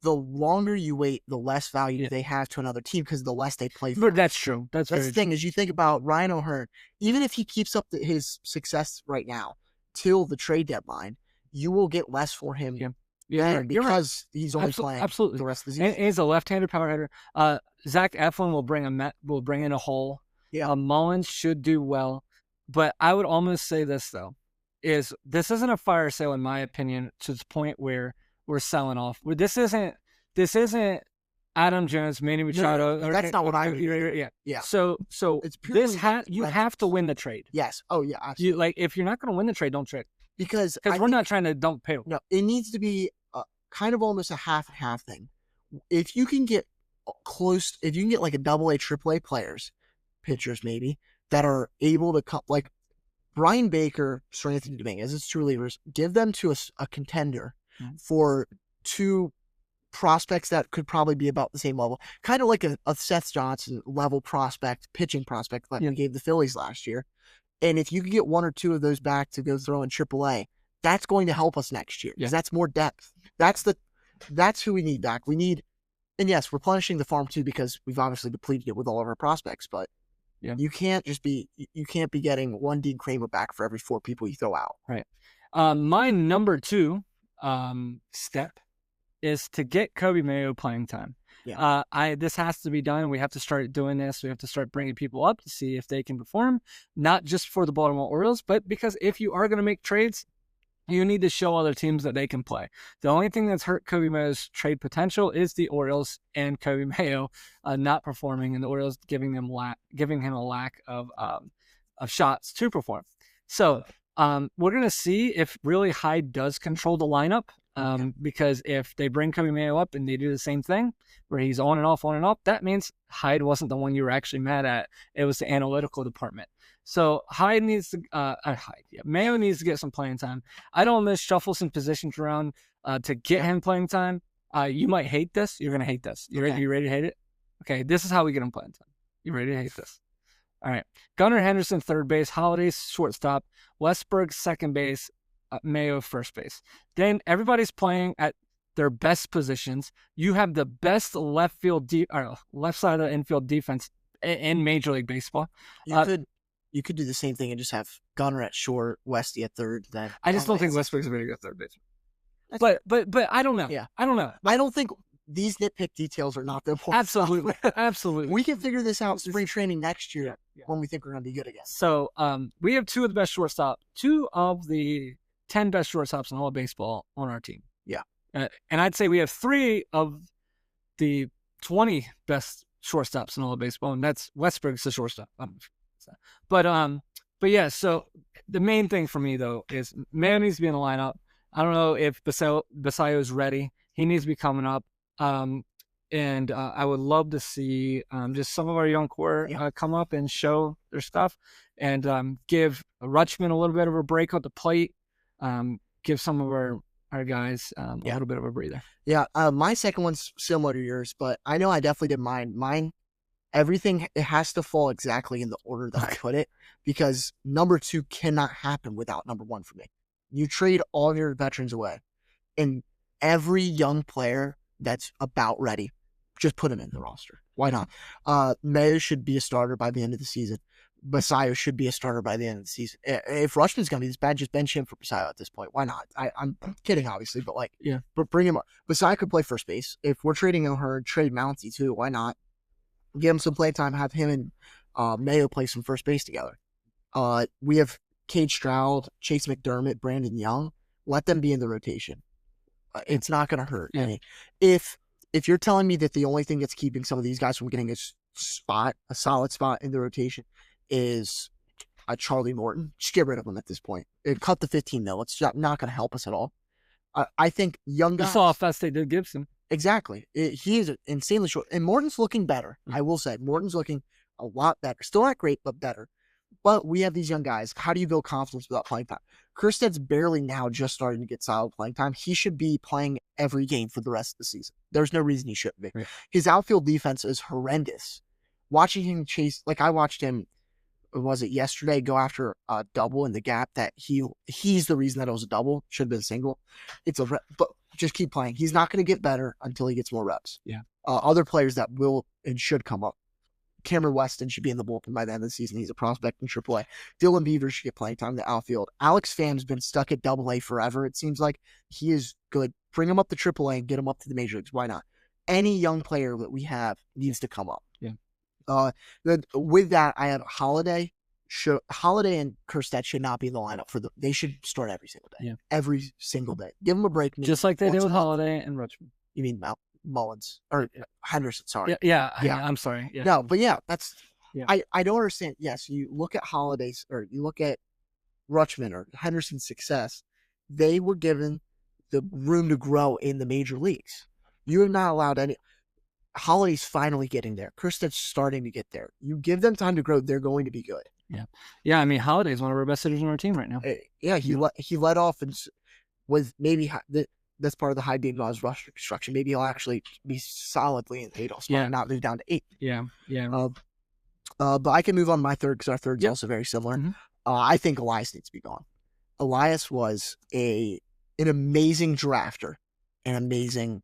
[SPEAKER 3] the longer you wait, the less value they have to another team because the less they play for.
[SPEAKER 2] But that's true. That's
[SPEAKER 3] the thing is, you think about Ryan O'Hearn, even if he keeps up his success right now till the trade deadline, you will get less for him.
[SPEAKER 2] Yeah,
[SPEAKER 3] because he's only playing
[SPEAKER 2] absolutely
[SPEAKER 3] the rest of the season.
[SPEAKER 2] And he's a left-handed power hitter. Zach Eflin will bring in a hole.
[SPEAKER 3] Yeah.
[SPEAKER 2] Mullins should do well, but I would almost say this though, is this isn't a fire sale in my opinion to the point where we're selling off. This isn't Adam Jones, Manny Machado.
[SPEAKER 3] No, that's not what I mean.
[SPEAKER 2] Yeah. So
[SPEAKER 3] it's
[SPEAKER 2] you have to win the trade.
[SPEAKER 3] Yes. Oh yeah. Absolutely.
[SPEAKER 2] If you're not going to win the trade, don't trade.
[SPEAKER 3] Because
[SPEAKER 2] we're not trying to dump payroll.
[SPEAKER 3] No, it needs to be kind of almost a half thing. If you can get close, if you can get like a AA, AAA players, pitchers maybe, that are able to come, like Brian Baker, Sir Anthony Dominguez, it's two relievers, give them to a contender for two prospects that could probably be about the same level. Kind of like a Seth Johnson level prospect, pitching prospect that we gave the Phillies last year. And if you can get one or two of those back to go throw in AAA, that's going to help us next year because that's more depth. That's who we need back. We need, and yes, replenishing the farm too because we've obviously depleted it with all of our prospects. But you can't be getting one Dean Kramer back for every 4 people you throw out.
[SPEAKER 2] Right. My number 2 step is to get Kobe Mayo playing time.
[SPEAKER 3] Yeah.
[SPEAKER 2] This has to be done. We have to start doing this. We have to start bringing people up to see if they can perform, not just for the Baltimore Orioles, but because if you are going to make trades, you need to show other teams that they can play. The only thing that's hurt Kobe Mayo's trade potential is the Orioles and Kobe Mayo not performing, and the Orioles giving him a lack of shots to perform. So we're going to see if really Hyde does control the lineup. Because if they bring Kobe Mayo up and they do the same thing where he's on and off, that means Hyde wasn't the one you were actually mad at. It was the analytical department. So Mayo needs to get some playing time. I don't miss shuffle some positions around to get him playing time. You might hate this. You're going to hate this. You ready to hate it? Okay, this is how we get him playing time. You ready to hate this? All right. Gunnar Henderson, third base. Holiday, shortstop. Westberg, second base. Mayo, first base. Then everybody's playing at their best positions. You have the best left side of the infield defense in Major League Baseball.
[SPEAKER 3] You could do the same thing and just have Gunnar at short, Westy at third. Then
[SPEAKER 2] I just don't think Westberg's a very good third baseman. But I don't know.
[SPEAKER 3] Yeah,
[SPEAKER 2] I don't know.
[SPEAKER 3] I don't think these nitpick details are not the important.
[SPEAKER 2] Absolutely.
[SPEAKER 3] We can figure this out spring training next year when we think we're going to be good again.
[SPEAKER 2] So we have 2 of the best shortstops, 2 of the 10 best shortstops in all of baseball on our team. Yeah. And I'd say we have 3 of the 20 best shortstops in all of baseball, and that's Westberg's the shortstop. But yeah, so the main thing for me, though, is Mayo needs to be in the lineup. I don't know if Basayo's ready. He needs to be coming up. And I would love to see just some of our young core come up and show their stuff and give Rutschman a little bit of a break at the plate. Give some of our guys a little bit of a breather. Yeah,
[SPEAKER 3] my second one's similar to yours, but I know I definitely did mine. Mine, everything, it has to fall exactly in the order that I put it because number 2 cannot happen without number 1 for me. You trade all of your veterans away, and every young player that's about ready, just put him in the roster. Why not? Mayo should be a starter by the end of the season. Basayo should be a starter by the end of the season. If Rutschman's going to be this bad, just bench him for Basayo at this point. Why not? I'm kidding, obviously, but but bring him up. Basayo could play first base. If we're trading O'Hearn, trade Mountie too. Why not? Give him some play time. Have him and Mayo play some first base together. We have Cade Stroud, Chase McDermott, Brandon Young. Let them be in the rotation. It's not going to hurt. Yeah. If you're telling me that the only thing that's keeping some of these guys from getting a solid spot in the rotation is Charlie Morton, just get rid of him at this point. Cut the $15 million. It's not going to help us at all. I think young guys.
[SPEAKER 2] You saw how fast they did Gibson.
[SPEAKER 3] Exactly. He is insanely short. And Morton's looking better. I will say. Morton's looking a lot better. Still not great, but better. But we have these young guys. How do you build confidence without playing time? Kersted's barely now just starting to get solid playing time. He should be playing every game for the rest of the season. There's no reason he shouldn't be. Right. His outfield defense is horrendous. Watching him chase, like I watched him, was it yesterday, go after a double in the gap that he's the reason that it was a double. Should have been a single. But just keep playing. He's not going to get better until he gets more reps.
[SPEAKER 2] Yeah.
[SPEAKER 3] Other players that will and should come up. Cameron Weston should be in the bullpen by the end of the season. He's a prospect in AAA. Dylan Beaver should get playing time in the outfield. Alex Pham's been stuck at AA forever. It seems like he is good. Bring him up to AAA and get him up to the major leagues. Why not? Any young player that we have needs to come up.
[SPEAKER 2] Yeah.
[SPEAKER 3] With that, I have Holiday and Kerstedt should not be in the lineup they should start every single day.
[SPEAKER 2] Yeah.
[SPEAKER 3] Every single day. Give them a break.
[SPEAKER 2] Just like they did with
[SPEAKER 3] What's-
[SPEAKER 2] Holiday and Rutschman.
[SPEAKER 3] You mean Mullins or Henderson? Sorry.
[SPEAKER 2] Yeah.
[SPEAKER 3] Yeah.
[SPEAKER 2] I'm sorry. Yeah.
[SPEAKER 3] No, but yeah, that's.
[SPEAKER 2] Yeah.
[SPEAKER 3] I don't understand. Yes, you look at Holiday's or you look at Rutschman or Henderson's success. They were given the room to grow in the major leagues. You have not allowed any. Holiday's finally getting there. Kerstedt's starting to get there. You give them time to grow, they're going to be good.
[SPEAKER 2] Yeah. I mean, Holiday is one of our best hitters on our team right now.
[SPEAKER 3] Yeah, he led off and with maybe that's part of the high beam God's rush construction. Maybe he'll actually be solidly in the 8 spot and not move down to 8.
[SPEAKER 2] Yeah.
[SPEAKER 3] But I can move on to my third because our third's
[SPEAKER 2] Yep.
[SPEAKER 3] also very similar.
[SPEAKER 2] Mhm.
[SPEAKER 3] I think Elias needs to be gone. Elias was an amazing drafter, an amazing.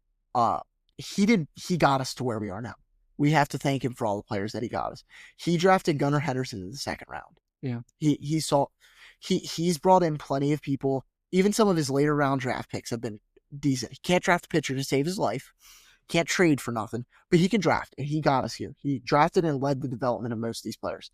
[SPEAKER 3] He got us to where we are now. We have to thank him for all the players that he got us. He drafted Gunnar Henderson in the second round.
[SPEAKER 2] Yeah.
[SPEAKER 3] He's brought in plenty of people. Even some of his later round draft picks have been decent. He can't draft a pitcher to save his life. Can't trade for nothing, but he can draft, and he got us here. He drafted and led the development of most of these players.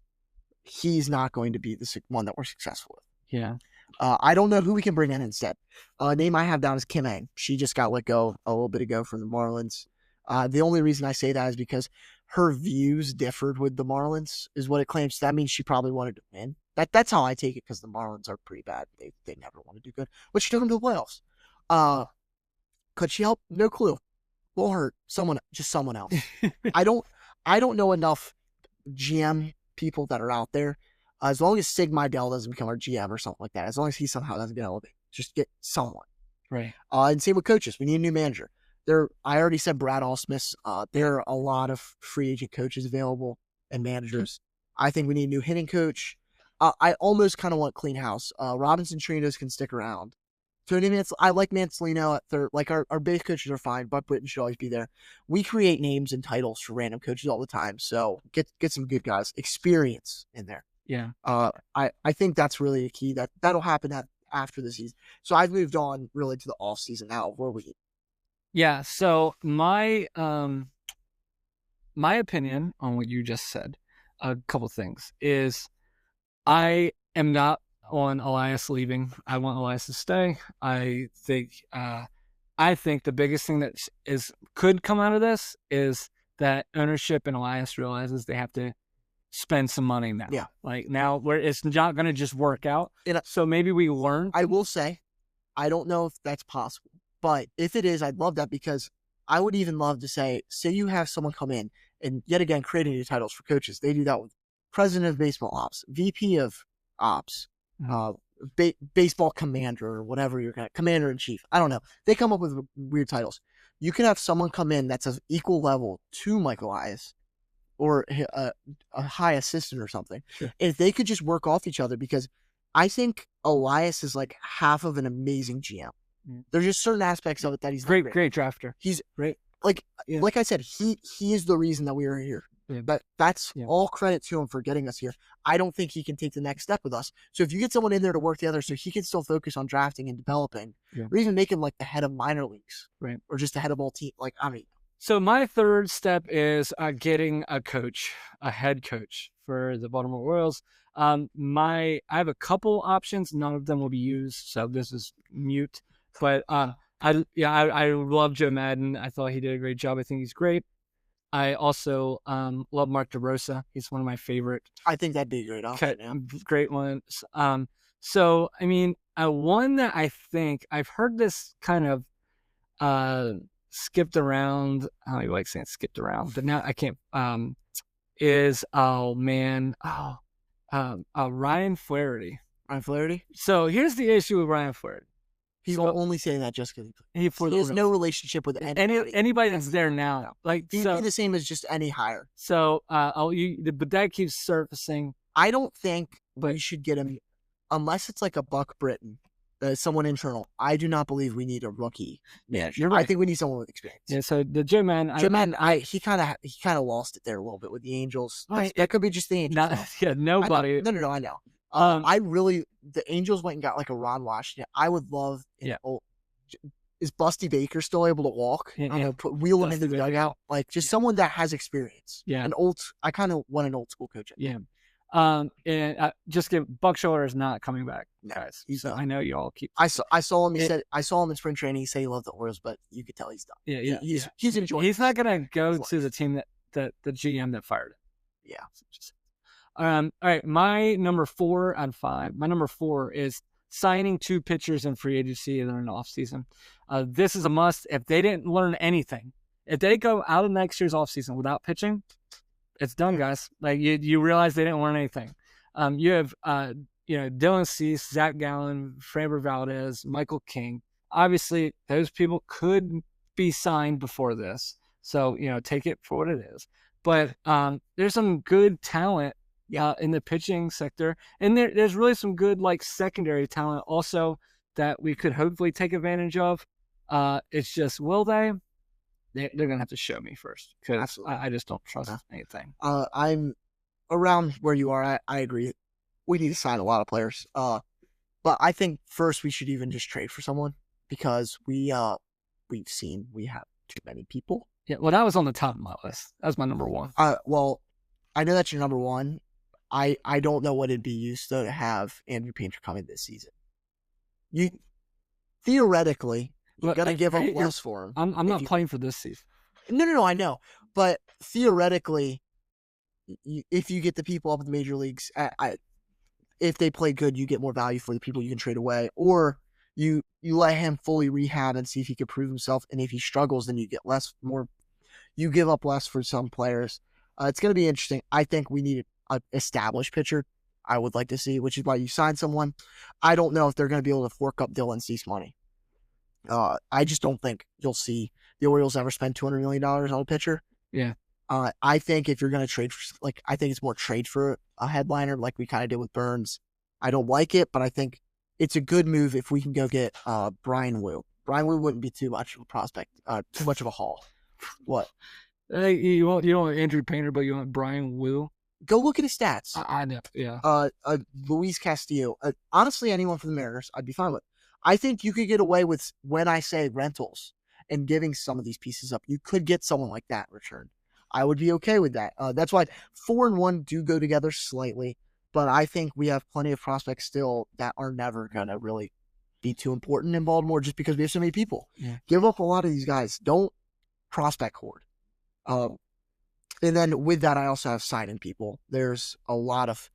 [SPEAKER 3] He's not going to be the one that we're successful with.
[SPEAKER 2] Yeah.
[SPEAKER 3] I don't know who we can bring in instead. Name I have down is Kim Ang. She just got let go a little bit ago from the Marlins. The only reason I say that is because her views differed with the Marlins, is what it claims. That means she probably wanted to win. That's how I take it, because the Marlins are pretty bad. They never want to do good, but she took them to the playoffs. Could she help? No clue. Will hurt someone else. I don't know enough GM people that are out there. As long as Sig Meidel doesn't become our GM or something like that, as long as he somehow doesn't get elevated, just get someone.
[SPEAKER 2] Right.
[SPEAKER 3] And same with coaches. We need a new manager. I already said Brad Ausmus. There are a lot of free agent coaches available and managers. I think we need a new hitting coach. I almost kind of want clean house. Robinson Trinos can stick around. Tony I like Mansolino at third. Like our base coaches are fine. Buck Britton should always be there. We create names and titles for random coaches all the time. So get some good guys, experience in there.
[SPEAKER 2] Yeah.
[SPEAKER 3] I think that's really a key. That'll happen after the season. So I've moved on really to the off season now. Where we?
[SPEAKER 2] Yeah. So my opinion on what you just said, a couple things is, I am not on Elias leaving. I want Elias to stay. I think the biggest thing that could come out of this is that ownership and Elias realizes they have to spend some money now.
[SPEAKER 3] Yeah.
[SPEAKER 2] Like now where it's not going to just work out. So maybe we learn.
[SPEAKER 3] I will say, I don't know if that's possible, but if it is, I'd love that, because I would even love to say you have someone come in and yet again creating new titles for coaches. They do that with president of baseball ops, VP of ops, baseball commander, or whatever you're going to, commander in chief. I don't know. They come up with weird titles. You can have someone come in that's of equal level to Mike Elias, or a high assistant or something.
[SPEAKER 2] Sure.
[SPEAKER 3] If they could just work off each other, because I think Elias is like half of an amazing GM. There's just certain aspects of it that he's
[SPEAKER 2] great drafter.
[SPEAKER 3] He's
[SPEAKER 2] great.
[SPEAKER 3] Like
[SPEAKER 2] Yeah.
[SPEAKER 3] like I said, he is the reason that we are here.
[SPEAKER 2] Yeah.
[SPEAKER 3] But that's
[SPEAKER 2] Yeah.
[SPEAKER 3] all credit to him for getting us here. I don't think he can take the next step with us. So if you get someone in there to work together so he can still focus on drafting and developing, or even make him like the head of minor leagues,
[SPEAKER 2] right, or
[SPEAKER 3] just the head of all team. Like, I mean.
[SPEAKER 2] So my third step is getting a coach, a head coach for the Baltimore Orioles. I have a couple options. None of them will be used, so this is mute. But I love Joe Madden. I thought he did a great job. I think he's great. I also love Mark DeRosa. He's one of my favorite.
[SPEAKER 3] I think that'd be a great option. Yeah.
[SPEAKER 2] Great ones. So I mean, one that I think I've heard this kind of skipped around. I don't even like saying skipped around, but now I can't. Is Ryan Flaherty.
[SPEAKER 3] Ryan Flaherty.
[SPEAKER 2] So here's the issue with Ryan Flaherty.
[SPEAKER 3] He's only saying that just because
[SPEAKER 2] he
[SPEAKER 3] has no relationship with
[SPEAKER 2] anybody that's there now.
[SPEAKER 3] No.
[SPEAKER 2] Like
[SPEAKER 3] he'd be the same as just any hire.
[SPEAKER 2] So, but that keeps surfacing.
[SPEAKER 3] I don't think we should get him unless it's like a Buck Britton someone internal. I do not believe we need a rookie manager.
[SPEAKER 2] You're right.
[SPEAKER 3] I think we need someone with experience.
[SPEAKER 2] Yeah, so the Joe Man,
[SPEAKER 3] He kind of lost it there a little bit with the Angels.
[SPEAKER 2] Right.
[SPEAKER 3] That could be just the Angels.
[SPEAKER 2] Nobody.
[SPEAKER 3] No, I know. The Angels went and got like a Ron Washington. I would love. Is Busty Baker still able to walk?
[SPEAKER 2] Yeah,
[SPEAKER 3] I don't know, wheel him into the dugout, like just someone that has experience.
[SPEAKER 2] Yeah,
[SPEAKER 3] I kind of want an old school coach.
[SPEAKER 2] Yeah. And just Buck Showalter is not coming back, guys. So I know you all keep.
[SPEAKER 3] I saw him. I saw him in spring training. He said he loved the Orioles, but you could tell he's done.
[SPEAKER 2] Yeah,
[SPEAKER 3] he's enjoying.
[SPEAKER 2] He's not gonna go to the team that the GM that fired him.
[SPEAKER 3] Yeah.
[SPEAKER 2] All right. My number 4 out of 5. My number 4 is signing 2 pitchers in free agency during the offseason. This is a must. If they didn't learn anything, if they go out of next year's offseason without pitching, it's done, guys. Like you realize they didn't learn anything. You have Dylan Cease, Zach Gallen, Framber Valdez, Michael King. Obviously, those people could be signed before this, so take it for what it is. But there's some good talent in the pitching sector, and there's really some good secondary talent also that we could hopefully take advantage of. It's just, will they? They're gonna have to show me first, because I just don't trust anything.
[SPEAKER 3] I'm around where you are. I agree. We need to sign a lot of players. But I think first we should even just trade for someone, because we've seen we have too many people.
[SPEAKER 2] Yeah, well, that was on the top of my list. That was my number 1.
[SPEAKER 3] Well, I know that's your number 1. I don't know what it'd be used though to have Andrew Painter come in this season. You theoretically you're gonna give up less for him.
[SPEAKER 2] I'm not playing for this season.
[SPEAKER 3] No, I know. But theoretically, if you get the people up in the major leagues, if they play good, you get more value for the people you can trade away, or you let him fully rehab and see if he can prove himself. And if he struggles, then you get more. You give up less for some players. It's going to be interesting. I think we need an established pitcher. I would like to see, which is why you signed someone. I don't know if they're going to be able to fork up Dylan Cease money. I just don't think you'll see the Orioles ever spend $200 million on a pitcher.
[SPEAKER 2] Yeah.
[SPEAKER 3] I think if you're going to trade for, I think it's more trade for a headliner, like we kind of did with Burns. I don't like it, but I think it's a good move if we can go get Brian Wu. Brian Wu wouldn't be too much of a prospect, too much of a haul. What?
[SPEAKER 2] You don't want Andrew Painter, but you want Brian Wu.
[SPEAKER 3] Go look at his stats.
[SPEAKER 2] I know. Yeah.
[SPEAKER 3] Luis Castillo. Honestly, anyone from the Mariners, I'd be fine with. I think you could get away with, when I say rentals and giving some of these pieces up, you could get someone like that returned. I would be okay with that. That's why 4 and 1 do go together slightly, but I think we have plenty of prospects still that are never going to really be too important in Baltimore, just because we have so many people.
[SPEAKER 2] Yeah.
[SPEAKER 3] Give up a lot of these guys. Don't prospect hoard. And then with that, I also have signing people. There's a lot of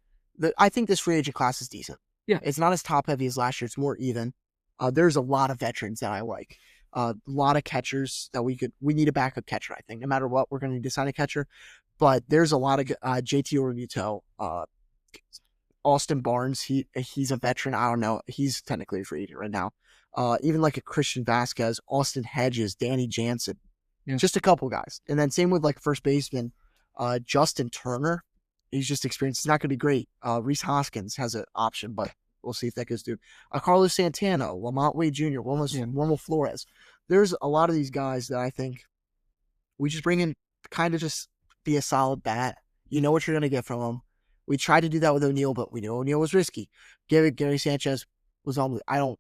[SPEAKER 3] I think this free agent class is decent.
[SPEAKER 2] Yeah.
[SPEAKER 3] It's not as top heavy as last year. It's more even. There's a lot of veterans that I like. A lot of catchers that we need a backup catcher, I think. No matter what, we're going to need to sign a catcher. But there's a lot of JT Realmuto, Austin Barnes, he's a veteran. I don't know. He's technically a free agent right now. Even like a Christian Vasquez, Austin Hedges, Danny Jansen.
[SPEAKER 2] Yeah. Just
[SPEAKER 3] a couple guys. And then same with first baseman, Justin Turner. He's just experienced. It's not going to be great. Reese Hoskins has an option, but we'll see if that goes through. Carlos Santana, Lamont Wade Jr., Wilmer Flores. There's a lot of these guys that I think we just bring in, kind of just be a solid bat. You know what you're going to get from them. We tried to do that with O'Neill, but we knew O'Neill was risky. Gary Sanchez was on. I don't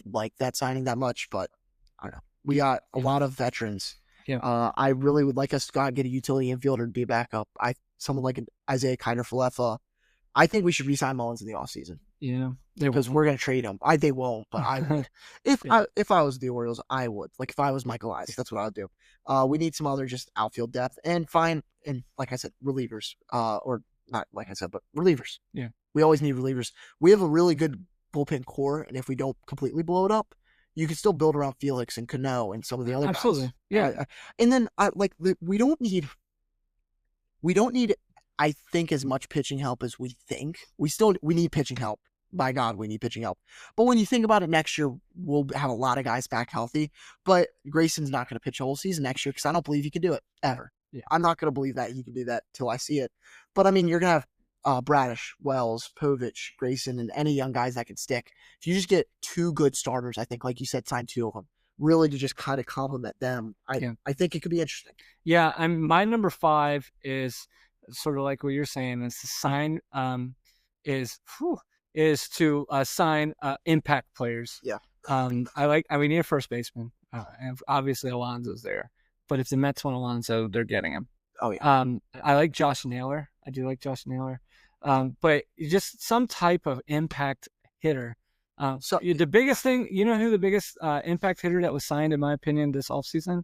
[SPEAKER 3] like that signing that much, but I don't know. We got a lot of veterans.
[SPEAKER 2] Yeah.
[SPEAKER 3] I really would like us to get a utility infielder to be a backup. Someone like an Isaiah Kiner-Falefa. I think we should re-sign Mullins in the offseason.
[SPEAKER 2] Yeah.
[SPEAKER 3] Because we're going to trade him. They won't, but I would. If I was the Orioles, I would. If I was Michael Elias, that's what I would do. We need some other just outfield depth and like I said, relievers. Or not like I said, but relievers.
[SPEAKER 2] Yeah. We
[SPEAKER 3] always need relievers. We have a really good bullpen core, and if we don't completely blow it up, you can still build around Felix and Cano and some of the other
[SPEAKER 2] Absolutely.
[SPEAKER 3] guys.
[SPEAKER 2] Yeah.
[SPEAKER 3] And then we don't need I think as much pitching help as we think. We need pitching help. By God, we need pitching help. But when you think about it, next year we'll have a lot of guys back healthy. But Grayson's not going to pitch a whole season next year because I don't believe he can do it ever.
[SPEAKER 2] Yeah.
[SPEAKER 3] I'm not going to believe that he can do that till I see it. But I mean, you're going to have Bradish, Wells, Povich, Grayson, and any young guys that can stick. If you just get 2 good starters, I think, like you said, sign 2 of them, really to just kind of complement them. I think it could be interesting.
[SPEAKER 2] Yeah, my number 5 is sort of like what you're saying. Is to sign to sign impact players.
[SPEAKER 3] Yeah.
[SPEAKER 2] We need a first baseman. And obviously Alonso's there, but if the Mets want Alonso, they're getting him.
[SPEAKER 3] Oh yeah.
[SPEAKER 2] I like Josh Naylor. I do like Josh Naylor. But just some type of impact hitter. The biggest thing, you know who the biggest impact hitter that was signed, in my opinion, this offseason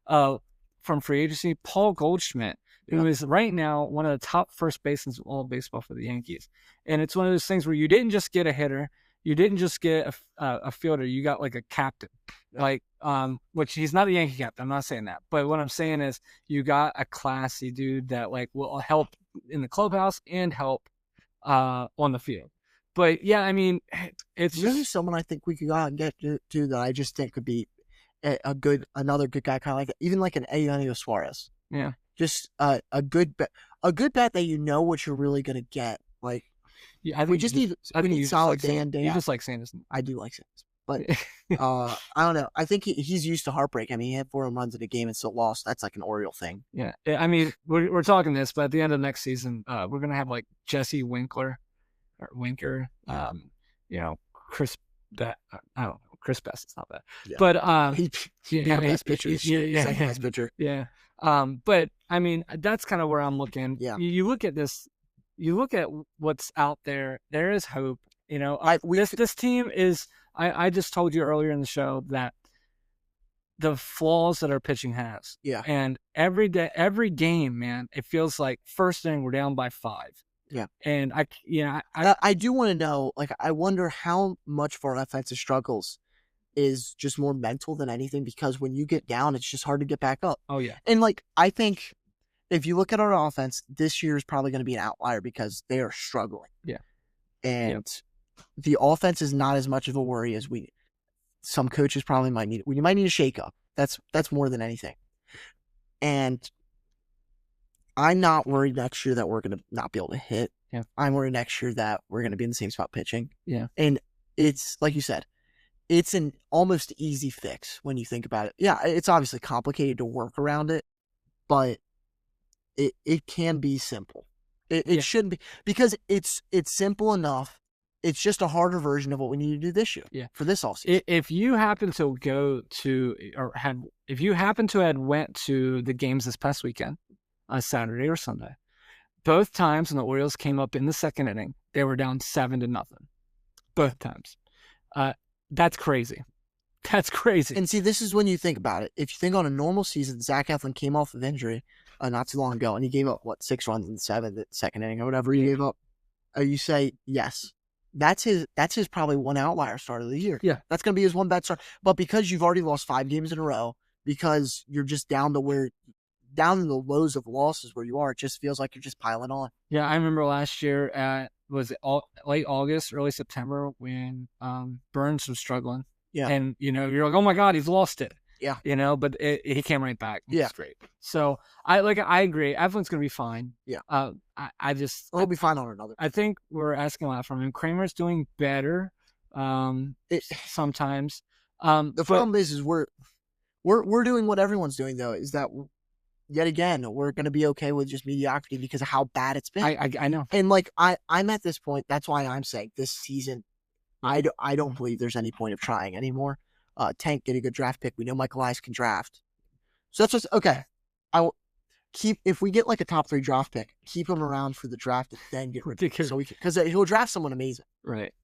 [SPEAKER 2] from free agency? Paul Goldschmidt, who is right now one of the top first basemen of all baseball for the Yankees. And it's one of those things where you didn't just get a hitter, you didn't just get a fielder, you got like a captain. Like, which he's not a Yankee captain, I'm not saying that. But what I'm saying is you got a classy dude that like will help in the clubhouse and help on the field. But yeah, I mean, it's
[SPEAKER 3] really someone I think we could go out and get to that I just think could be another good guy, kind of like even like an Eugenio Suarez.
[SPEAKER 2] Yeah,
[SPEAKER 3] just a good bet that you know what you're really gonna get. Like,
[SPEAKER 2] yeah, I think
[SPEAKER 3] we need solid Dan.
[SPEAKER 2] You just like saying this.
[SPEAKER 3] I do like saying this, but I don't know. I think he's used to heartbreak. I mean, he had 4 home runs in a game and still lost. That's like an Oriole thing.
[SPEAKER 2] Yeah, I mean, we're talking this, but at the end of next season, we're gonna have like Jesse Winker, Chris. I don't know. Chris Best is not bad, but
[SPEAKER 3] best pitcher. Second best pitcher.
[SPEAKER 2] Yeah. But I mean, that's kind of where I'm looking.
[SPEAKER 3] Yeah.
[SPEAKER 2] You look at this. You look at what's out there. There is hope. You know, this team is. I just told you earlier in the show that the flaws that our pitching has.
[SPEAKER 3] Yeah.
[SPEAKER 2] And every every game, man, it feels like first inning we're down by 5.
[SPEAKER 3] Yeah.
[SPEAKER 2] And
[SPEAKER 3] I do want to know, like, I wonder how much of our offensive struggles is just more mental than anything, because when you get down, it's just hard to get back up.
[SPEAKER 2] Oh, yeah.
[SPEAKER 3] And, like, I think if you look at our offense, this year is probably going to be an outlier because they are struggling.
[SPEAKER 2] Yeah.
[SPEAKER 3] And the offense is not as much of a worry as some coaches probably might need. We might need a shakeup. That's more than anything. And I'm not worried next year that we're going to not be able to hit.
[SPEAKER 2] Yeah.
[SPEAKER 3] I'm worried next year that we're going to be in the same spot pitching.
[SPEAKER 2] Yeah.
[SPEAKER 3] And it's, like you said, it's an almost easy fix when you think about it. Yeah, it's obviously complicated to work around it, but it can be simple. It shouldn't be, because it's simple enough. It's just a harder version of what we need to do this year.
[SPEAKER 2] Yeah.
[SPEAKER 3] For this offseason.
[SPEAKER 2] If you happen to had went to the games this past weekend, Saturday or Sunday, both times when the Orioles came up in the second inning, they were down 7-0. Both times. That's crazy. That's crazy.
[SPEAKER 3] And see, this is when you think about it. If you think on a normal season, Zach Eflin came off of injury not too long ago, and he gave up, 6 runs in the second inning or whatever he gave up. You say, yes, that's his probably one outlier start of the year.
[SPEAKER 2] Yeah.
[SPEAKER 3] That's going to be his one bad start. But because you've already lost 5 games in a row, because you're just down in the lows of losses where you are, it just feels like you're just piling on.
[SPEAKER 2] Yeah, I remember last year late August, early September when Burns was struggling.
[SPEAKER 3] Yeah.
[SPEAKER 2] And, you're like, oh my God, he's lost it.
[SPEAKER 3] Yeah.
[SPEAKER 2] But he came right back.
[SPEAKER 3] Yeah.
[SPEAKER 2] It's great. So I agree. Everyone's going to be fine.
[SPEAKER 3] Yeah.
[SPEAKER 2] He'll
[SPEAKER 3] be fine on another.
[SPEAKER 2] I think we're asking a lot from him. Kramer's doing better sometimes.
[SPEAKER 3] The problem is we're doing what everyone's doing, though, is that yet again, we're going to be okay with just mediocrity because of how bad it's been.
[SPEAKER 2] I know.
[SPEAKER 3] And I'm at this point. That's why I'm saying this season, I don't believe there's any point of trying anymore. Tank, get a good draft pick. We know Michael Elias can draft. So that's just, okay. If we get like a top 3 draft pick, keep him around for the draft and then get rid of him. So because he'll draft someone amazing.
[SPEAKER 2] Right.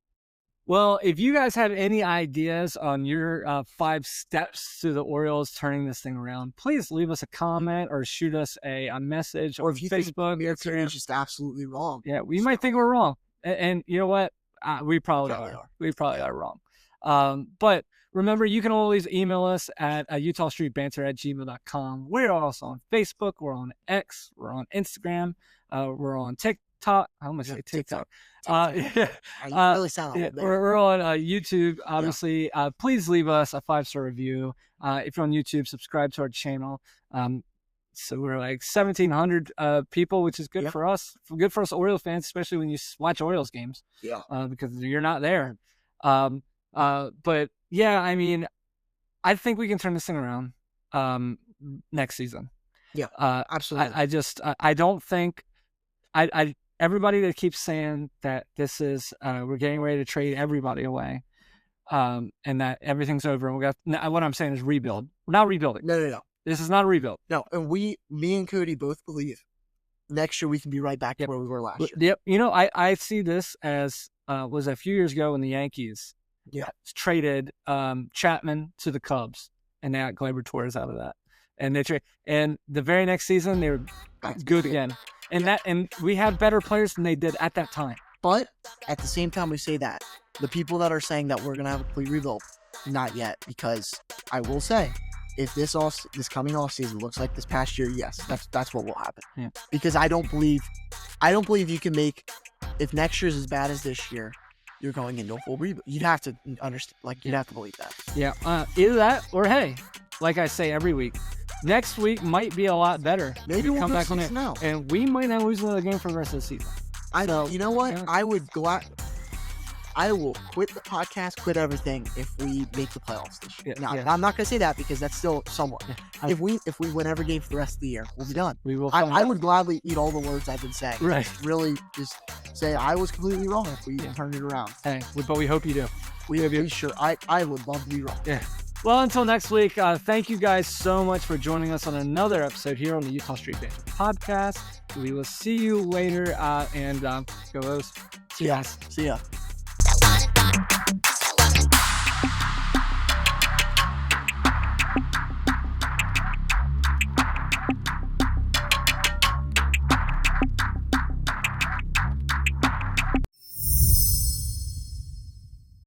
[SPEAKER 2] Well, if you guys have any ideas on your 5 steps to the Orioles turning this thing around, please leave us a comment or shoot us a message.
[SPEAKER 3] Or if you
[SPEAKER 2] Facebook,
[SPEAKER 3] think it's just absolutely wrong.
[SPEAKER 2] Yeah, we might think we're wrong. And you know what? We probably are. We probably are wrong. But remember, you can always email us at eutawstreetbanter@gmail.com. We're also on Facebook. We're on X. We're on Instagram. We're on TikTok. I almost say TikTok.
[SPEAKER 3] You really sound like
[SPEAKER 2] we're on YouTube, obviously. Yeah. Please leave us a 5-star review. If you're on YouTube, subscribe to our channel. So we're like 1,700 people, which is good
[SPEAKER 3] Yep.
[SPEAKER 2] for us. Good for us Orioles fans, especially when you watch Orioles games.
[SPEAKER 3] Yeah.
[SPEAKER 2] Because you're not there. But yeah, I mean, I think we can turn this thing around next season.
[SPEAKER 3] Yeah, absolutely.
[SPEAKER 2] I don't think everybody that keeps saying that this is we're getting ready to trade everybody away, and that everything's over and what I'm saying is rebuild. We're not rebuilding.
[SPEAKER 3] No.
[SPEAKER 2] This is not a rebuild.
[SPEAKER 3] No, and me and Cody both believe next year we can be right back to where we were last year.
[SPEAKER 2] Yep. You know, I see this as was a few years ago when the Yankees traded Chapman to the Cubs, and they got Gleyber Torres out of that. And and the very next season they were good again. And we have better players than they did at that time.
[SPEAKER 3] But at the same time we say that, the people that are saying that we're gonna have a complete rebuild, not yet, because I will say, if this coming off season looks like this past year, yes, that's what will happen.
[SPEAKER 2] Yeah.
[SPEAKER 3] Because I don't believe you can make, if next year's as bad as this year, you're going into a full rebuild. You'd have to understand, you'd have to believe that.
[SPEAKER 2] Yeah, either that or hey, like I say every week, next week might be a lot better.
[SPEAKER 3] Maybe we'll
[SPEAKER 2] come back on it
[SPEAKER 3] now,
[SPEAKER 2] and we might not lose another game for the rest of the season.
[SPEAKER 3] You know what?
[SPEAKER 2] Yeah.
[SPEAKER 3] I will quit the podcast, quit everything if we make the playoffs this year.
[SPEAKER 2] Yeah,
[SPEAKER 3] I'm not gonna say that because that's still somewhat.
[SPEAKER 2] Yeah.
[SPEAKER 3] If we win every game for the rest of the year, we'll be done.
[SPEAKER 2] We will.
[SPEAKER 3] I would gladly eat all the words I've been saying.
[SPEAKER 2] Right.
[SPEAKER 3] Really, just say I was completely wrong if we turned it around.
[SPEAKER 2] Hey, but we hope you do.
[SPEAKER 3] We sure. I would love to be wrong.
[SPEAKER 2] Yeah. Well, until next week, thank you guys so much for joining us on another episode here on the Eutaw Street Banter podcast. We will see you later, and go O's.
[SPEAKER 3] See ya.